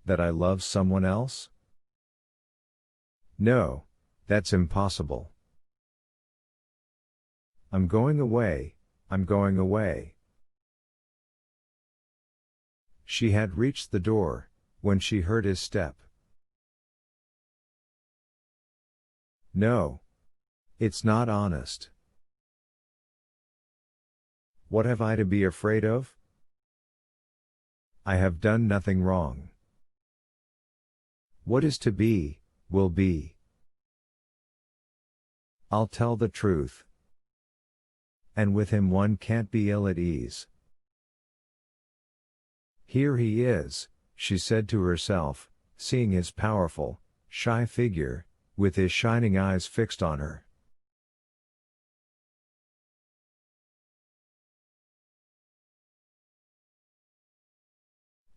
That I love someone else? No, that's impossible. I'm going away, I'm going away. She had reached the door, when she heard his step. No. It's not honest. What have I to be afraid of? I have done nothing wrong. What is to be, will be. I'll tell the truth. And with him one can't be ill at ease. Here he is, she said to herself, seeing his powerful, shy figure, with his shining eyes fixed on her.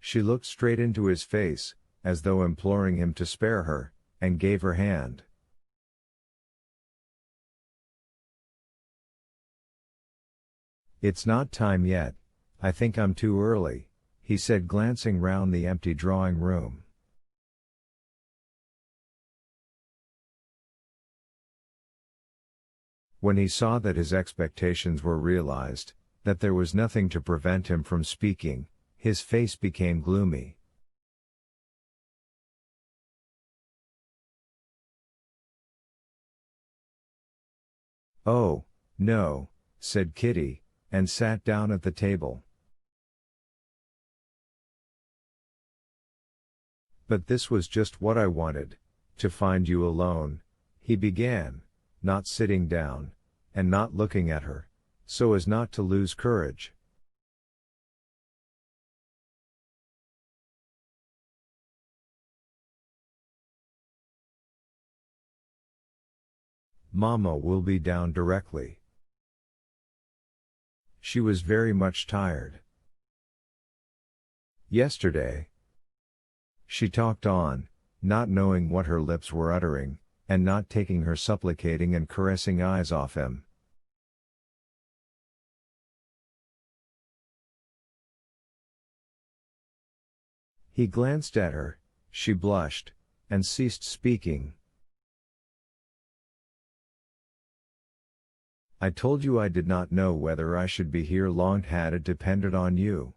She looked straight into his face, as though imploring him to spare her, and gave her hand. It's not time yet, I think I'm too early, he said, glancing round the empty drawing room. When he saw that his expectations were realized, that there was nothing to prevent him from speaking, his face became gloomy. Oh, no, said Kitty, and sat down at the table. But this was just what I wanted, to find you alone, he began, not sitting down, and not looking at her, so as not to lose courage. Mama will be down directly. She was very much tired. Yesterday. She talked on, not knowing what her lips were uttering, and not taking her supplicating and caressing eyes off him. He glanced at her, she blushed, and ceased speaking. I told you I did not know whether I should be here long had it depended on you.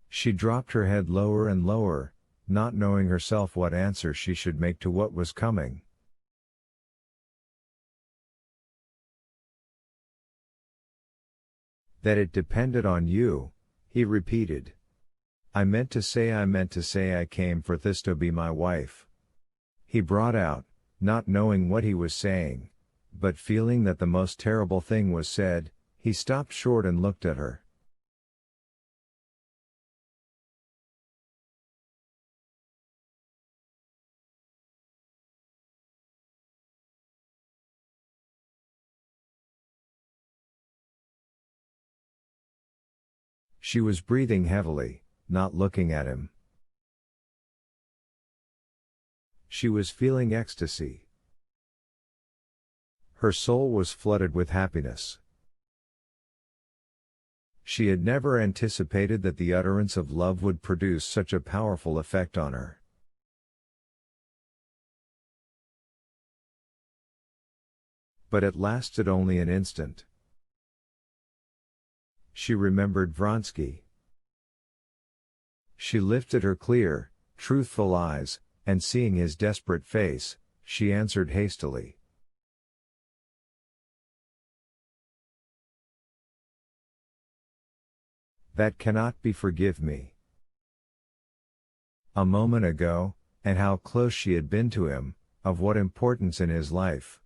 She dropped her head lower and lower, not knowing herself what answer she should make to what was coming. That it depended on you, he repeated. I meant to say I came for this to be my wife. He brought out, not knowing what he was saying, but feeling that the most terrible thing was said, he stopped short and looked at her. She was breathing heavily, not looking at him. She was feeling ecstasy. Her soul was flooded with happiness. She had never anticipated that the utterance of love would produce such a powerful effect on her. But it lasted only an instant. She remembered Vronsky. She lifted her clear, truthful eyes, and seeing his desperate face, she answered hastily. That cannot be, forgive me. A moment ago, and how close she had been to him, of what importance in his life.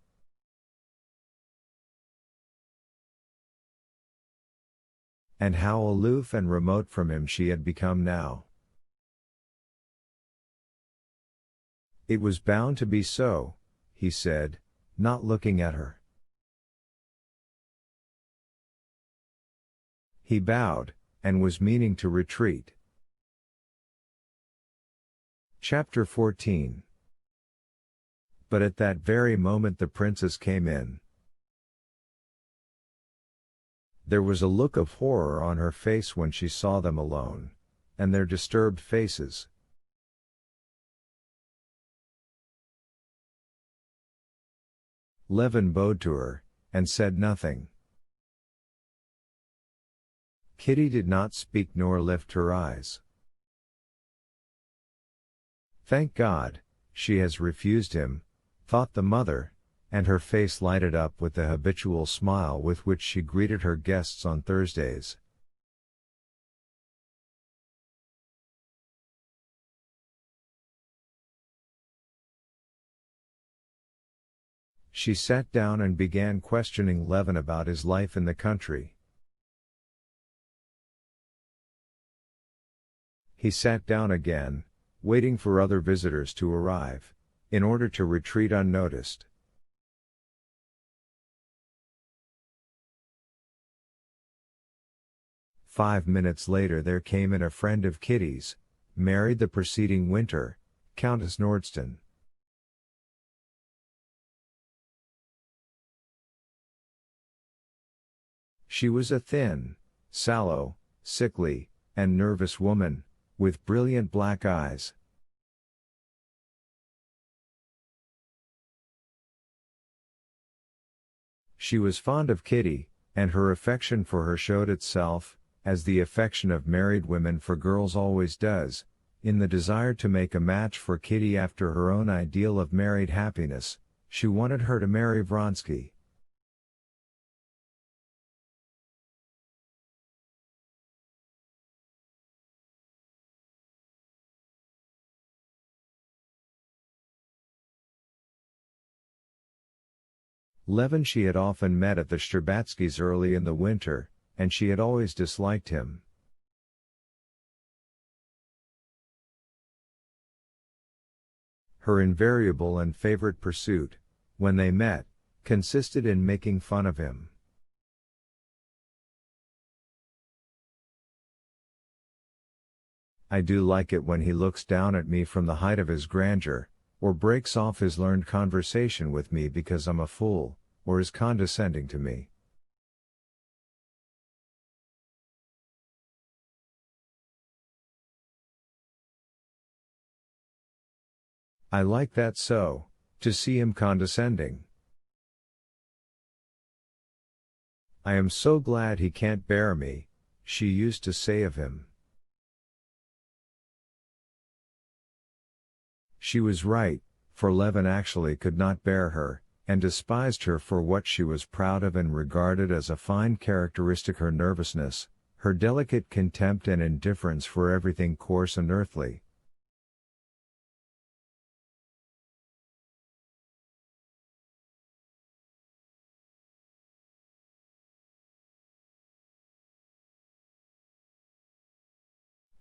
And how aloof and remote from him she had become now. It was bound to be so, he said, not looking at her. He bowed, and was meaning to retreat. Chapter 14. But at that very moment the princess came in. There was a look of horror on her face when she saw them alone, and their disturbed faces. Levin bowed to her, and said nothing. Kitty did not speak nor lift her eyes. Thank God, she has refused him, thought the mother, and her face lighted up with the habitual smile with which she greeted her guests on Thursdays. She sat down and began questioning Levin about his life in the country. He sat down again, waiting for other visitors to arrive, in order to retreat unnoticed. "5 minutes later there came in a friend of Kitty's, married the preceding winter, Countess Nordsten. She was a thin, sallow, sickly, and nervous woman, with brilliant black eyes. She was fond of Kitty, and her affection for her showed itself, as the affection of married women for girls always does, in the desire to make a match for Kitty after her own ideal of married happiness. She wanted her to marry Vronsky. Levin she had often met at the Shtcherbatskys' early in the winter, and she had always disliked him. Her invariable and favorite pursuit, when they met, consisted in making fun of him. I do like it when he looks down at me from the height of his grandeur, or breaks off his learned conversation with me because I'm a fool, or is condescending to me. I like that so, to see him condescending. I am so glad he can't bear me, she used to say of him. She was right, for Levin actually could not bear her, and despised her for what she was proud of and regarded as a fine characteristic: her nervousness, her delicate contempt and indifference for everything coarse and earthly.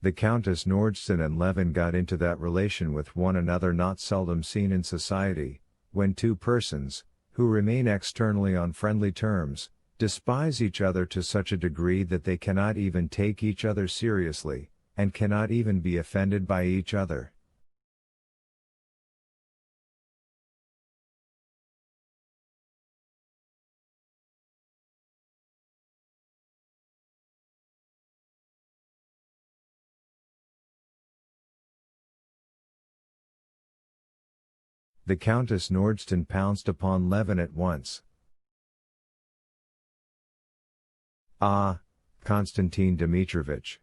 The Countess Nordsten and Levin got into that relation with one another not seldom seen in society, when two persons, who remain externally on friendly terms, despise each other to such a degree that they cannot even take each other seriously, and cannot even be offended by each other. The Countess Nordsten pounced upon Levin at once. "Ah, Konstantin Dmitrovich.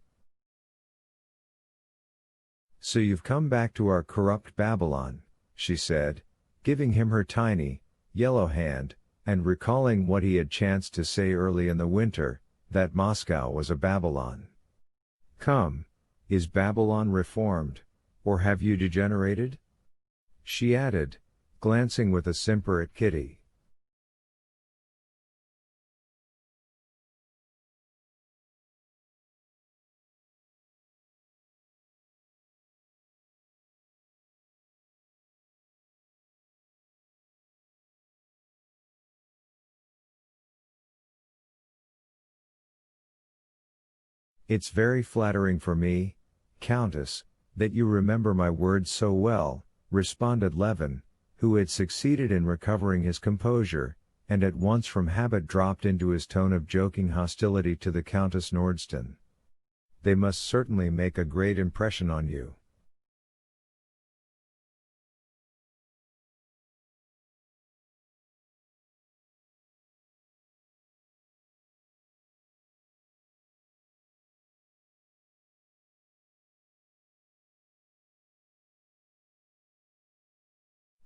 So you've come back to our corrupt Babylon," she said, giving him her tiny, yellow hand, and recalling what he had chanced to say early in the winter, that Moscow was a Babylon. "Come, is Babylon reformed, or have you degenerated?" she added, glancing with a simper at Kitty. "It's very flattering for me, Countess, that you remember my words so well," responded Levin, who had succeeded in recovering his composure, and at once from habit dropped into his tone of joking hostility to the Countess Nordsten. They must certainly make a great impression on you.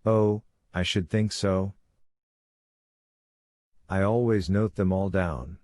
Oh, I should think so. I always note them all down.